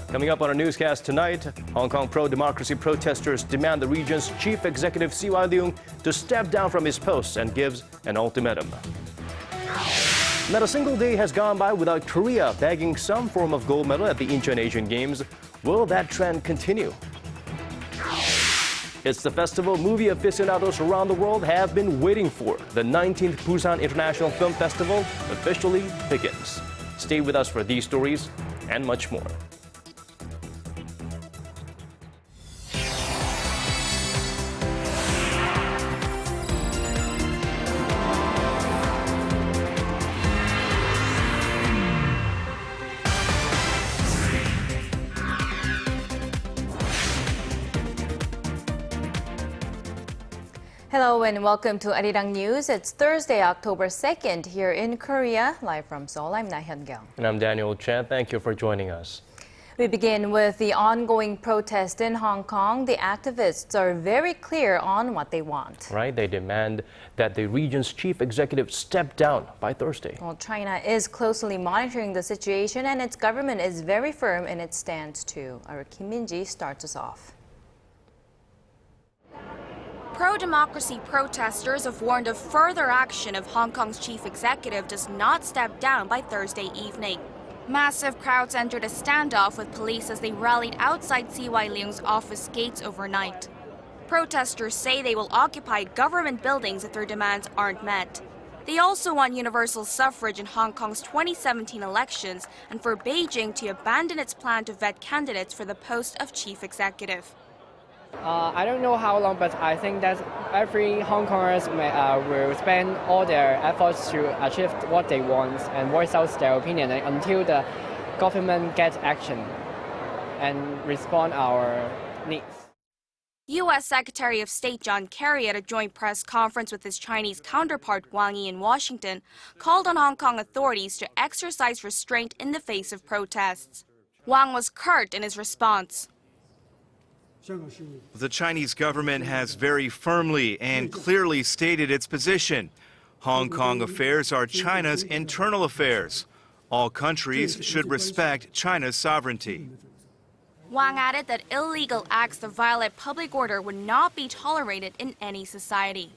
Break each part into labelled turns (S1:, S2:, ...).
S1: Coming up on our newscast tonight, Hong Kong pro-democracy protesters demand the region's chief executive C.Y Leung to step down from his post and gives an ultimatum. Not a single day has gone by without Korea bagging some form of gold medal at the Incheon Asian Games. Will that trend continue? It's the festival movie aficionados around the world have been waiting for. The 19th Busan International Film Festival officially begins. Stay with us for these stories and much more.
S2: Hello and welcome to Arirang News. It's Thursday, October 2nd here in Korea. Live from Seoul, I'm Laah Hyun-kyung.
S1: And I'm Daniel Choy. Thank you for joining us.
S2: We begin with the ongoing protest in Hong Kong. The activists are very clear on what they want.
S1: Right, they demand that the region's chief executive step down by Thursday.
S2: Well, China is closely monitoring the situation and its government is very firm in its stance too. Our Kim Min-ji starts us off.
S3: Pro-democracy protesters have warned of further action if Hong Kong's chief executive does not step down by Thursday evening. Massive crowds entered a standoff with police as they rallied outside C.Y Leung's office gates overnight. Protesters say they will occupy government buildings if their demands aren't met. They also want universal suffrage in Hong Kong's 2017 elections and for Beijing to abandon its plan to vet candidates for the post of chief executive.
S4: I don't know how long, but I think that every Hong Kongers will spend all their efforts to achieve what they want and voice out their opinion until the government gets action and respond our needs.
S3: U.S. Secretary of State John Kerry at a joint press conference with his Chinese counterpart Wang Yi in Washington called on Hong Kong authorities to exercise restraint in the face of protests. Wang was curt in his response.
S5: The Chinese government has very firmly and clearly stated its position. Hong Kong affairs are China's internal affairs. All countries should respect China's sovereignty.
S3: Wang added that illegal acts that violate public order would not be tolerated in any society.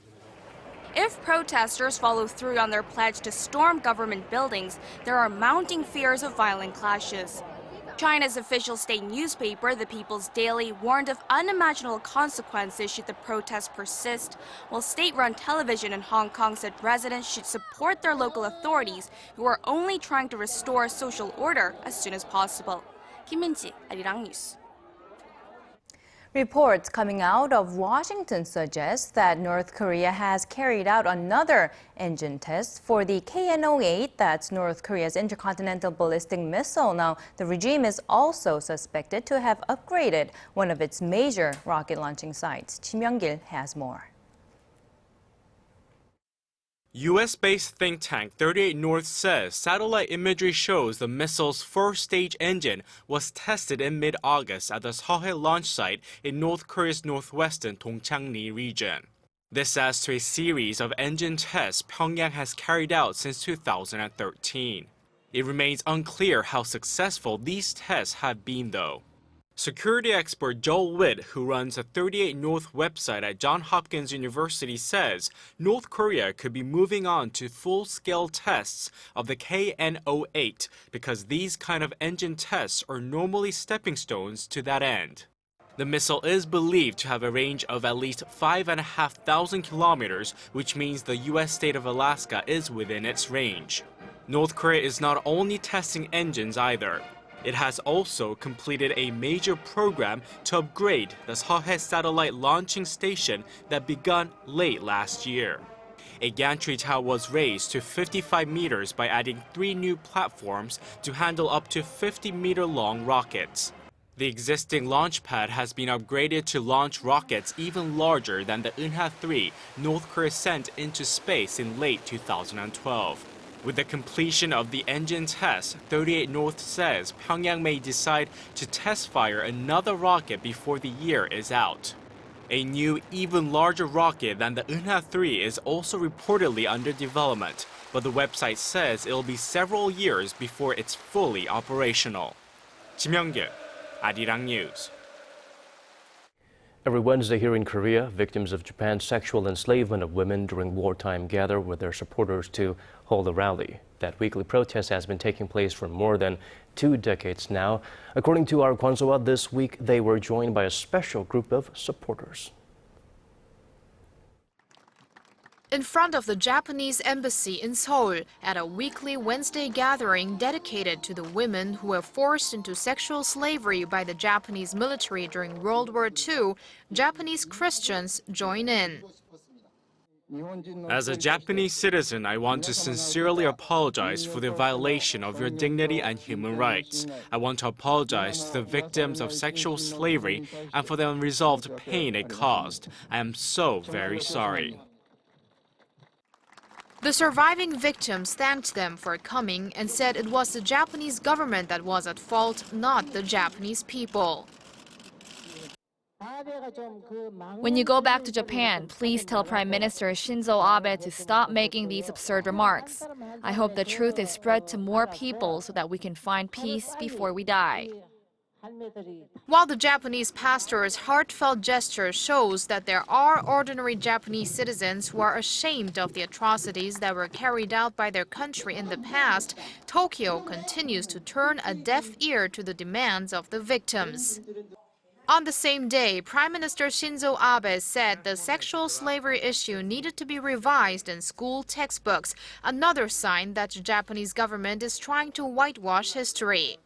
S3: If protesters follow through on their pledge to storm government buildings, there are mounting fears of violent clashes. China's official state newspaper, The People's Daily, warned of unimaginable consequences should the protests persist, while state-run television in Hong Kong said residents should support their local authorities who are only trying to restore social order as soon as possible. Kim Min-ji, Arirang News.
S2: Reports coming out of Washington suggest that North Korea has carried out another engine test for the KN-08, that's North Korea's intercontinental ballistic missile. Now, the regime is also suspected to have upgraded one of its major rocket launching sites. Kim Young-gil has more.
S6: U.S.-based think tank 38 North says satellite imagery shows the missile's first-stage engine was tested in mid-August at the Seoul launch site in North Korea's northwestern Dongchangni region. This adds to a series of engine tests Pyongyang has carried out since 2013. It remains unclear how successful these tests have been, though. Security expert Joel Witt, who runs the 38 North website at Johns Hopkins University, says North Korea could be moving on to full-scale tests of the KN-08 because these kind of engine tests are normally stepping stones to that end. The missile is believed to have a range of at least 5,500 kilometers, which means the U.S. state of Alaska is within its range. North Korea is not only testing engines either. It has also completed a major program to upgrade the Seoul satellite launching station that began late last year. A gantry tower was raised to 55 meters by adding 3 new platforms to handle up to 50-meter-long rockets. The existing launch pad has been upgraded to launch rockets even larger than the Unha-3 North Korea sent into space in late 2012. With the completion of the engine test, 38 North says Pyongyang may decide to test fire another rocket before the year is out. A new, even larger rocket than the Unha-3 is also reportedly under development, but the website says it'll be several years before it's fully operational. Kim Young-gil, Arirang News.
S1: Every Wednesday here in Korea, victims of Japan's sexual enslavement of women during wartime gather with their supporters to hold a rally. That weekly protest has been taking place for more than 2 decades now. According to our Kwon-soa, this week they were joined by a special group of supporters.
S7: In front of the Japanese embassy in Seoul at a weekly Wednesday gathering dedicated to the women who were forced into sexual slavery by the Japanese military during World War II, Japanese Christians join in.
S6: As a Japanese citizen, I want to sincerely apologize for the violation of your dignity and human rights. I want to apologize to the victims of sexual slavery and for the unresolved pain it caused. I am so very sorry.
S7: The surviving victims thanked them for coming and said it was the Japanese government that was at fault, not the Japanese people.
S8: When you go back to Japan, please tell Prime Minister Shinzo Abe to stop making these absurd remarks. I hope the truth is spread to more people so that we can find peace before we die.
S7: While the Japanese pastor's heartfelt gesture shows that there are ordinary Japanese citizens who are ashamed of the atrocities that were carried out by their country in the past, Tokyo continues to turn a deaf ear to the demands of the victims. On the same day, Prime Minister Shinzo Abe said the sexual slavery issue needed to be revised in school textbooks, another sign that the Japanese government is trying to whitewash history.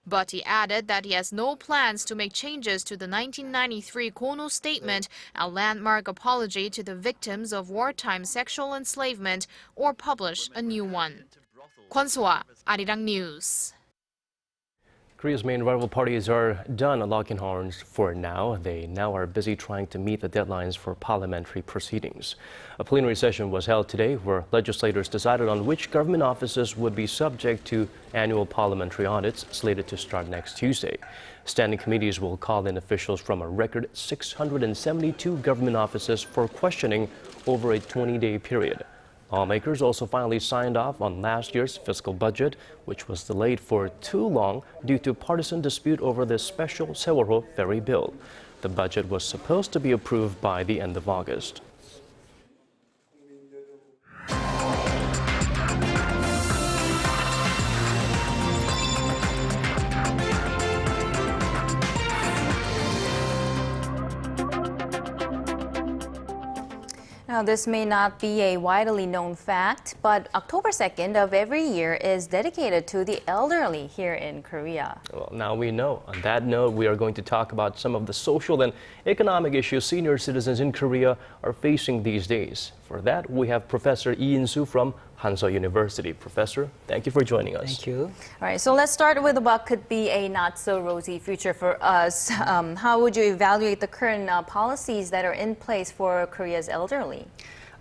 S7: But he added that he has no plans to make changes to the 1993 Kono Statement, a landmark apology to the victims of wartime sexual enslavement, or publish a new one. Kwon-soa, Arirang News.
S1: Korea's main rival parties are done locking horns for now. They now are busy trying to meet the deadlines for parliamentary proceedings. A plenary session was held today where legislators decided on which government offices would be subject to annual parliamentary audits slated to start next Tuesday. Standing committees will call in officials from a record 672 government offices for questioning over a 20-day period. Lawmakers also finally signed off on last year's fiscal budget, which was delayed for too long due to partisan dispute over the special Seoul ferry bill. The budget was supposed to be approved by the end of August.
S2: Now, this may not be a widely known fact, but October 2nd of every year is dedicated to the elderly here in Korea.
S1: Well, now we know. On that note, we are going to talk about some of the social and economic issues senior citizens in Korea are facing these days. For that, we have Professor Lee In-soo from Hanseo University. Professor, thank you for joining us.
S9: Thank you.
S2: All right, so let's start with what could be a not-so-rosy future for us. How would you evaluate the current policies that are in place for Korea's elderly?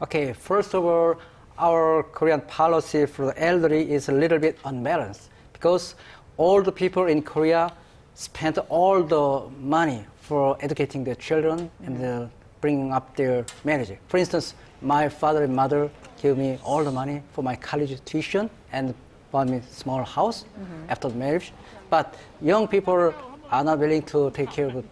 S9: Okay, first of all, our Korean policy for the elderly is a little bit unbalanced because all the people in Korea spend all the money for educating their children and bringing up their marriage. For instance, my father and mother gave me all the money for my college tuition and bought me a small house after the marriage. But young people are not willing to take care of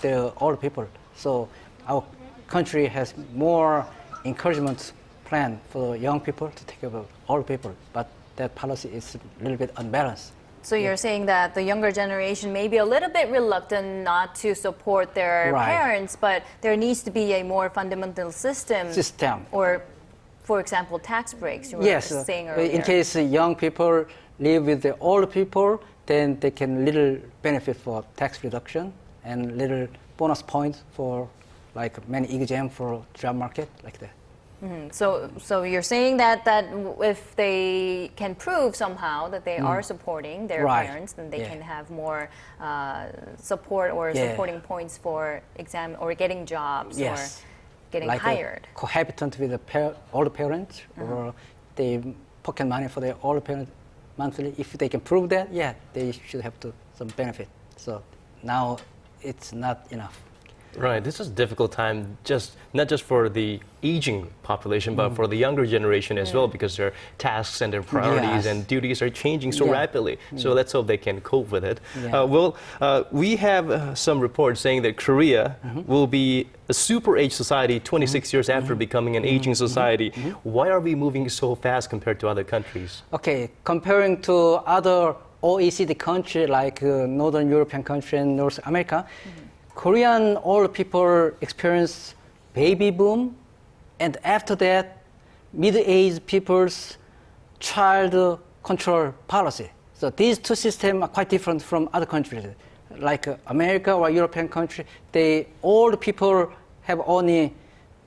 S9: the old people. So our country has more encouragement plan for young people to take care of old people. But that policy is a little bit unbalanced.
S2: So you're saying that the younger generation may be a little bit reluctant not to support their parents, but there needs to be a more fundamental system. Or, for example, tax breaks, you were saying earlier.
S9: In case young people live with the old people, then they can little benefit for tax reduction and little bonus points for like many exam for job market, like that.
S2: So you're saying that if they can prove somehow that they are supporting their parents, then they can have more support or supporting points for exam or getting jobs or getting
S9: like
S2: hired.
S9: Cohabitant with the older parents or they pocket money for their older parents monthly. If they can prove that, they should have some benefit. So now it's not enough.
S1: Right, this is a difficult time, not just for the aging population, but for the younger generation as well, because their tasks and their priorities and duties are changing so rapidly. So let's hope they can cope with it. We have some reports saying that Korea will be a super age society 26 years after becoming an aging society. Why are we moving so fast compared to other countries?
S9: Okay, comparing to other OECD countries like Northern European countries and North America, Korean old people experience baby boom, and after that, middle-aged people's child control policy. So these two systems are quite different from other countries. Like America or European country, old people have only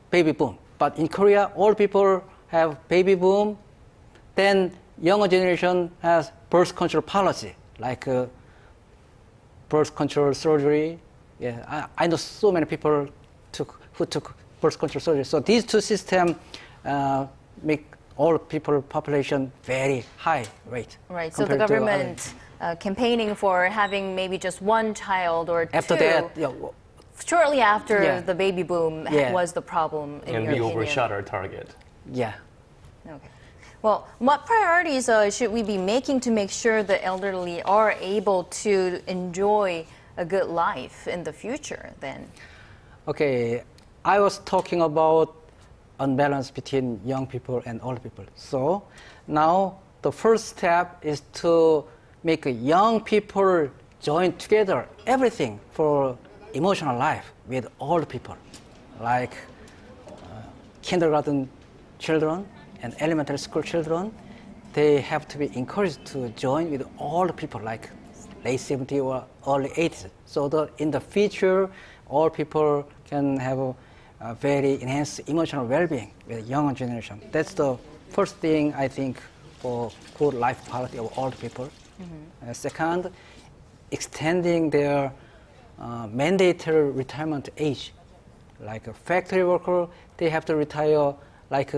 S9: baby boom. But in Korea, old people have baby boom, then younger generation has birth control policy, like birth control surgery. Yeah, I know so many people who took birth control surgery. So these two systems make all people population very high rate.
S2: Right. So the government campaigning for having maybe just one child or
S9: after
S2: two.
S9: That,
S2: shortly after the baby boom was the problem. In your
S1: we
S2: opinion.
S1: overshot our target.
S9: Yeah.
S2: Okay. Well, what priorities should we be making to make sure the elderly are able to enjoy a good life in the future then?
S9: Okay, I was talking about unbalance between young people and old people. So now the first step is to make young people join together everything for emotional life with old people, like kindergarten children and elementary school children. They have to be encouraged to join with old people like late 70s or early 80s. So in the future, all people can have a very enhanced emotional well-being with the younger generation. That's the first thing I think for good life quality of old people. Second, extending their mandatory retirement age. Like a factory worker, they have to retire like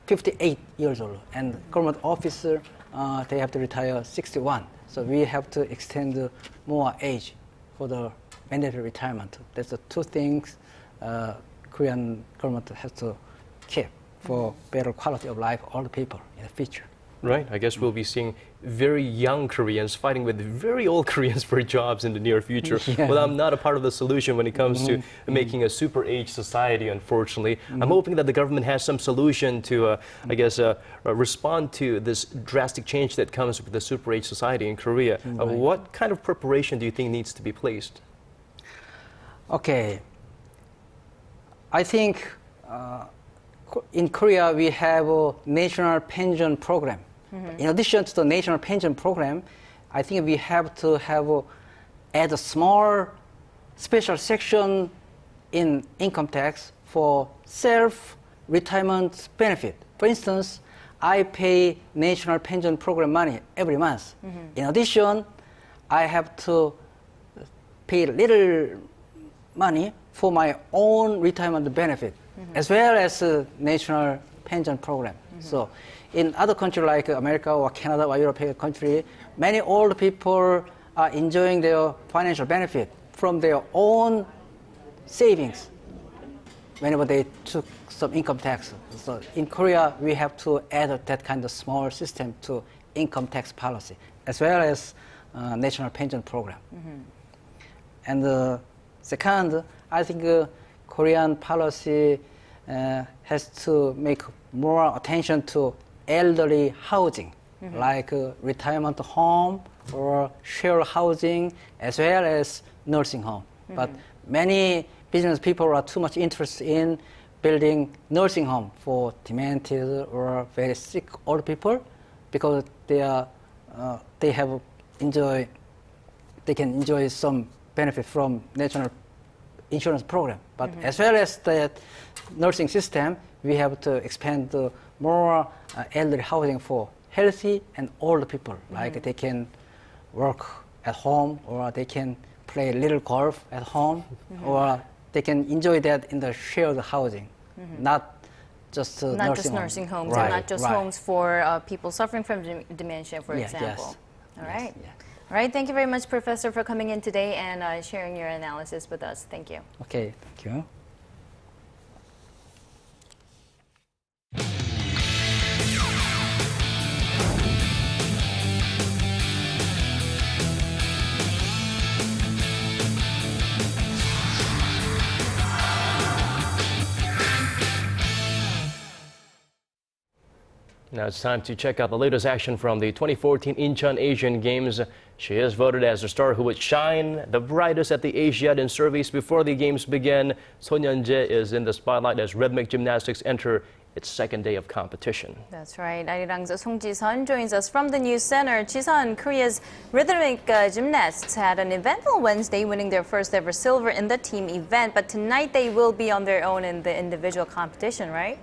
S9: 58 years old, and government officer, they have to retire 61. So we have to extend more age for the mandatory retirement. That's the two things Korean government has to keep for better quality of life for all the people in the future.
S1: Right, I guess we'll be seeing very young Koreans fighting with very old Koreans for jobs in the near future. Well, I'm not a part of the solution when it comes to making a super age society, unfortunately. I'm hoping that the government has some solution to, respond to this drastic change that comes with the super age society in Korea. What kind of preparation do you think needs to be placed?
S9: Okay, I think in Korea we have a national pension program. In addition to the national pension program, I think we have to add a small special section in income tax for self-retirement benefit. For instance, I pay national pension program money every month. In addition, I have to pay little money for my own retirement benefit, as well as a national pension program. So in other countries like America or Canada or European country, many old people are enjoying their financial benefit from their own savings whenever they took some income tax. So in Korea, we have to add that kind of small system to income tax policy, as well as national pension program. And second, I think Korean policy has to make more attention to elderly housing, like retirement home or shared housing, as well as nursing home. But many business people are too much interested in building nursing home for demented or very sick old people, because they can enjoy some benefit from national insurance program. But as well as the nursing system, we have to expand more elderly housing for healthy and old people. Like they can work at home, or they can play little golf at home, or they can enjoy that in the shared housing, not just
S2: nursing homes, and not just homes for people suffering from dementia, for example.
S9: Yes.
S2: All right.
S9: Yes, yeah.
S2: All right, thank you very much, Professor, for coming in today and sharing your analysis with us. Thank you.
S9: Okay, thank you.
S1: Now it's time to check out the latest action from the 2014 Incheon Asian Games. She is voted as the star who would shine the brightest at the Asiad in surveys before the games begin. Son Yeon-jae is in the spotlight as rhythmic gymnastics enter its second day of competition.
S2: That's right. Arirang's Song Ji-sun joins us from the News Center. Ji-sun, Korea's rhythmic gymnasts had an eventful Wednesday, winning their first ever silver in the team event. But tonight they will be on their own in the individual competition, right?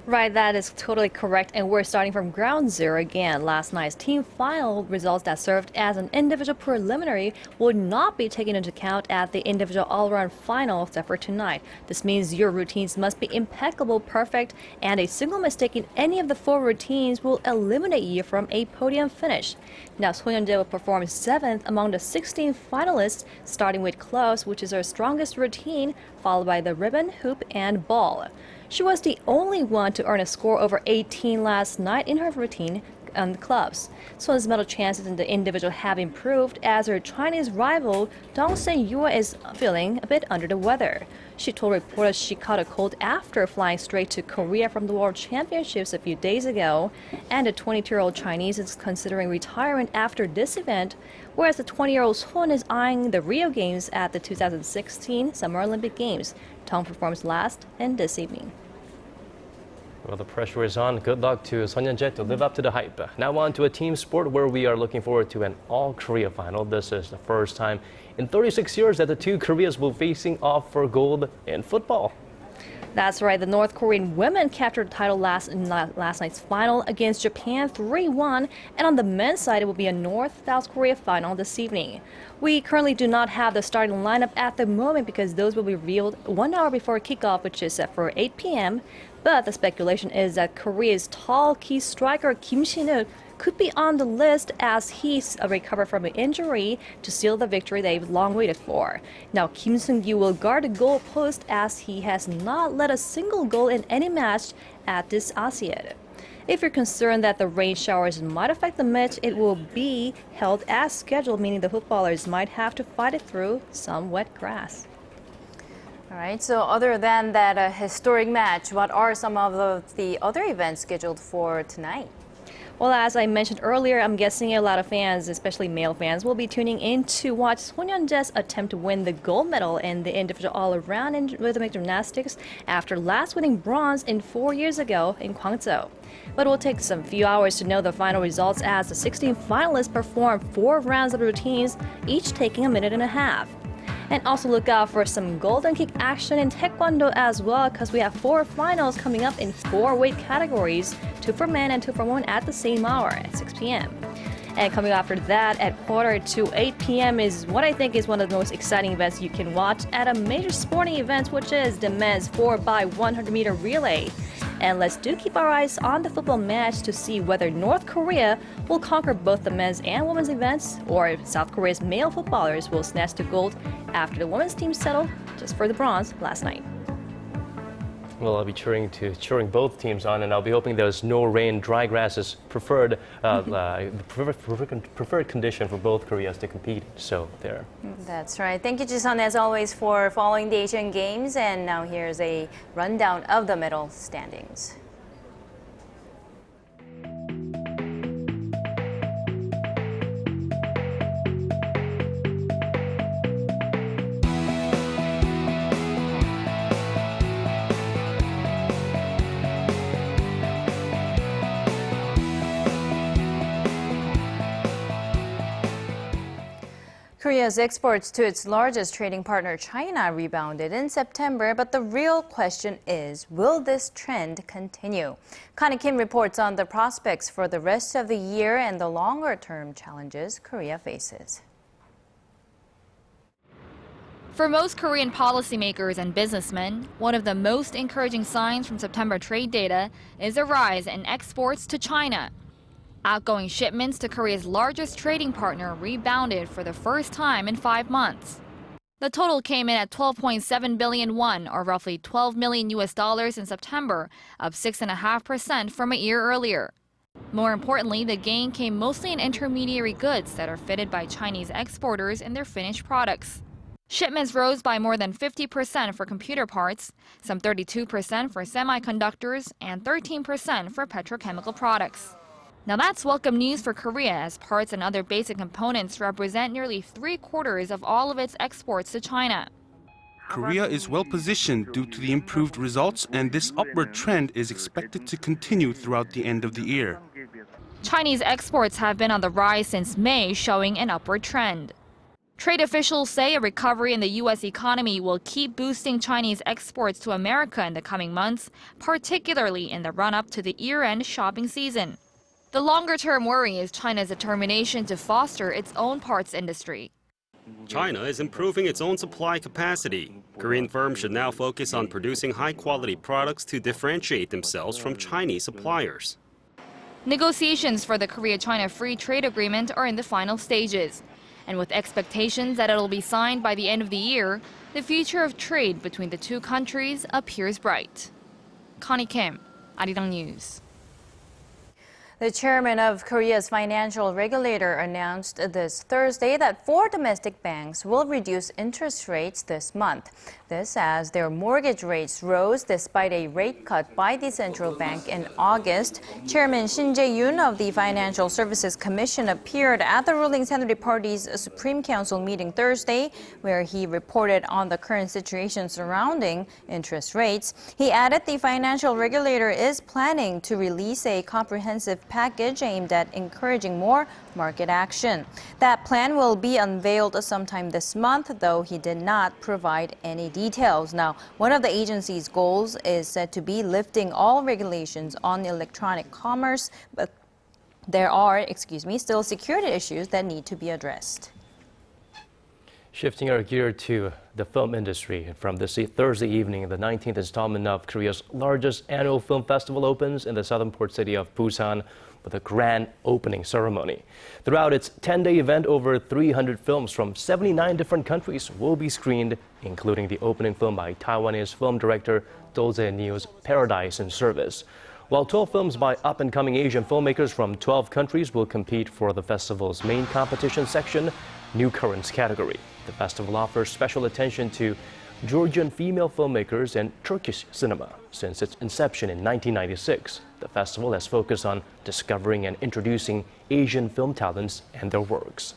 S10: Right, that is totally correct, and we're starting from ground zero again. Last night's team final results that served as an individual preliminary would not be taken into account at the individual all-around final except for tonight. This means your routines must be impeccable, perfect, and a single mistake in any of the 4 routines will eliminate you from a podium finish. Now, Son Yeon-jae will perform 7th among the 16 finalists, starting with close, which is her strongest routine, followed by the ribbon, hoop, and ball. She was the only one to earn a score over 18 last night in her routine on the clubs. Son's medal chances in the individual have improved as her Chinese rival Dong Se-yua is feeling a bit under the weather. She told reporters she caught a cold after flying straight to Korea from the World Championships a few days ago, and the 22-year-old Chinese is considering retirement after this event, whereas the 20-year-old Son is eyeing the Rio Games at the 2016 Summer Olympic Games. Tong performs last and this evening.
S1: Well, the pressure is on. Good luck to Son Yeon-jae to live up to the hype. Now on to a team sport where we are looking forward to an all-Korea final. This is the first time in 36 years that the two Koreas will be facing off for gold in football.
S10: That's right. The North Korean women captured the title last night's final against Japan 3-1, and on the men's side, it will be a North-South Korea final this evening. We currently do not have the starting lineup at the moment because those will be revealed 1 hour before kickoff, which is set for 8 p.m. But the speculation is that Korea's tall key striker Kim Shin-wook could be on the list as he's recovered from an injury to seal the victory they've long waited for. Now, Kim Seung-gyu will guard the goal post as he has not led a single goal in any match at this Asiad. If you're concerned that the rain showers might affect the match, it will be held as scheduled, meaning the footballers might have to fight it through some wet grass.
S2: All right, so other than that historic match, what are some of the other events scheduled for tonight?
S10: Well, as I mentioned earlier, I'm guessing a lot of fans, especially male fans, will be tuning in to watch Son Yeon-jae's attempt to win the gold medal in the individual all-around in rhythmic gymnastics after last winning bronze 4 years ago in Gwangju. But it will take some few hours to know the final results as the 16 finalists perform 4 rounds of routines, each taking a minute and a half. And also look out for some golden kick action in Taekwondo as well, because we have 4 finals coming up in 4 weight categories, 2 for men and 2 for women at the same hour at 6 p.m. And coming after that at 7:45 p.m. is what I think is one of the most exciting events you can watch at a major sporting event, which is the men's 4x100 meter relay. And let's keep our eyes on the football match to see whether North Korea will conquer both the men's and women's events, or if South Korea's male footballers will snatch the gold after the women's team settled just for the bronze last night.
S1: Well, I'll be cheering both teams on, and I'll be hoping there's no rain. Dry grass is preferred condition for both Koreas to compete. So there.
S2: That's right. Thank you, Ji-sun, as always, for following the Asian Games. And now here's a rundown of the medal standings. Korea's exports to its largest trading partner, China, rebounded in September, but the real question is, will this trend continue? Connie Kim reports on the prospects for the rest of the year and the longer-term challenges Korea faces.
S8: For most Korean policymakers and businessmen, one of the most encouraging signs from September trade data is a rise in exports to China. Outgoing shipments to Korea's largest trading partner rebounded for the first time in 5 months. The total came in at 12.7 billion won, or roughly $12 million in September, up 6.5% from a year earlier. More importantly, the gain came mostly in intermediary goods that are fitted by Chinese exporters in their finished products. Shipments rose by more than 50% for computer parts, some 32% for semiconductors, and 13% for petrochemical products. Now that's welcome news for Korea, as parts and other basic components represent nearly 3/4 of all of its exports to China.
S11: Korea is well positioned due to the improved results, and this upward trend is expected to continue throughout the end of the year.
S8: Chinese exports have been on the rise since May, showing an upward trend. Trade officials say a recovery in the U.S. economy will keep boosting Chinese exports to America in the coming months, particularly in the run-up to the year-end shopping season. The longer-term worry is China's determination to foster its own parts industry.
S12: China is improving its own supply capacity. Korean firms should now focus on producing high-quality products to differentiate themselves from Chinese suppliers.
S8: Negotiations for the Korea-China Free Trade Agreement are in the final stages. And with expectations that it'll be signed by the end of the year, the future of trade between the two countries appears bright. Connie Kim, Arirang News.
S2: The chairman of Korea's financial regulator announced this Thursday that 4 domestic banks will reduce interest rates this month. This as their mortgage rates rose despite a rate cut by the central bank in August. Chairman Shin Jae-yoon of the Financial Services Commission appeared at the ruling Saturday Party's Supreme Council meeting Thursday, where he reported on the current situation surrounding interest rates. He added the financial regulator is planning to release a comprehensive package aimed at encouraging more market action. That plan will be unveiled sometime this month, though he did not provide any details. Now, one of the agency's goals is said to be lifting all regulations on electronic commerce, but there are, still security issues that need to be addressed.
S1: Shifting our gear to the film industry. From this Thursday evening, the 19th installment of Korea's largest annual film festival opens in the southern port city of Busan with a grand opening ceremony. Throughout its 10-day event, over 300 films from 79 different countries will be screened, including the opening film by Taiwanese film director Do Jae-nyu's Paradise in Service. While 12 films by up-and-coming Asian filmmakers from 12 countries will compete for the festival's main competition section, New Currents category. The festival offers special attention to Georgian female filmmakers and Turkish cinema. Since its inception in 1996, the festival has focused on discovering and introducing Asian film talents and their works.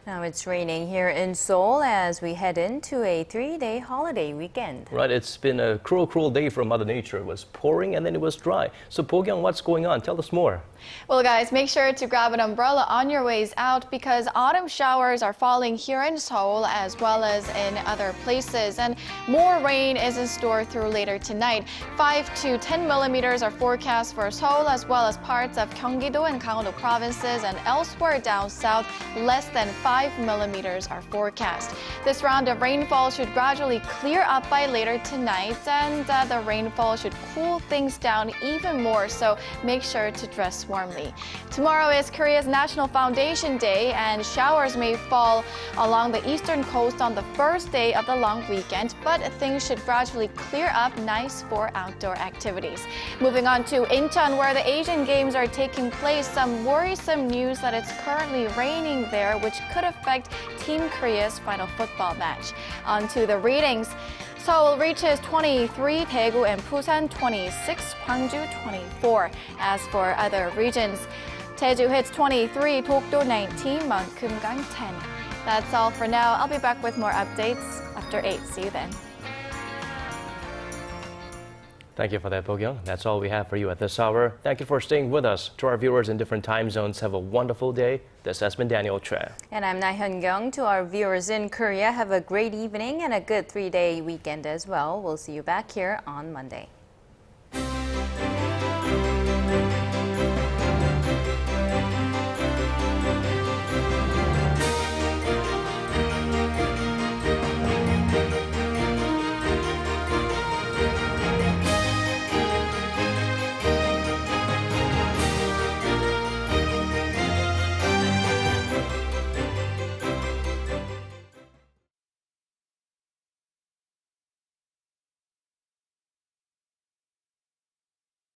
S2: Now it's raining here in Seoul as we head into a 3-day holiday weekend.
S1: Right, it's been a cruel day for Mother Nature. It was pouring and then it was dry. So Po-kyung, what's going on? Tell us more.
S13: Well, guys, make sure to grab an umbrella on your ways out because autumn showers are falling here in Seoul as well as in other places. And more rain is in store through later tonight. 5 to 10 millimeters are forecast for Seoul as well as parts of Gyeonggi-do and Gangwon-do provinces, and elsewhere down south, less than 5 millimeters are forecast. This round of rainfall should gradually clear up by later tonight, and the rainfall should cool things down even more, so make sure to dress warmly. Tomorrow is Korea's National Foundation Day, and showers may fall along the eastern coast on the first day of the long weekend, but things should gradually clear up, nice for outdoor activities. Moving on to Incheon, where the Asian Games are taking place, some worrisome news that it's currently raining there, which could affect Team Korea's final football match. On to the readings. Seoul reaches 23, Daegu and Busan 26, Gwangju 24. As for other regions, Jeju hits 23, Dokdo 19, Mount Kumgang 10. That's all for now. I'll be back with more updates after 8. See you then.
S1: Thank you for that, Bo-kyung. That's all we have for you at this hour. Thank you for staying with us. To our viewers in different time zones, have a wonderful day. This has been Daniel Choy.
S2: And I'm Laah Hyun-kyung. To our viewers in Korea, have a great evening and a good 3-day weekend as well. We'll see you back here on Monday.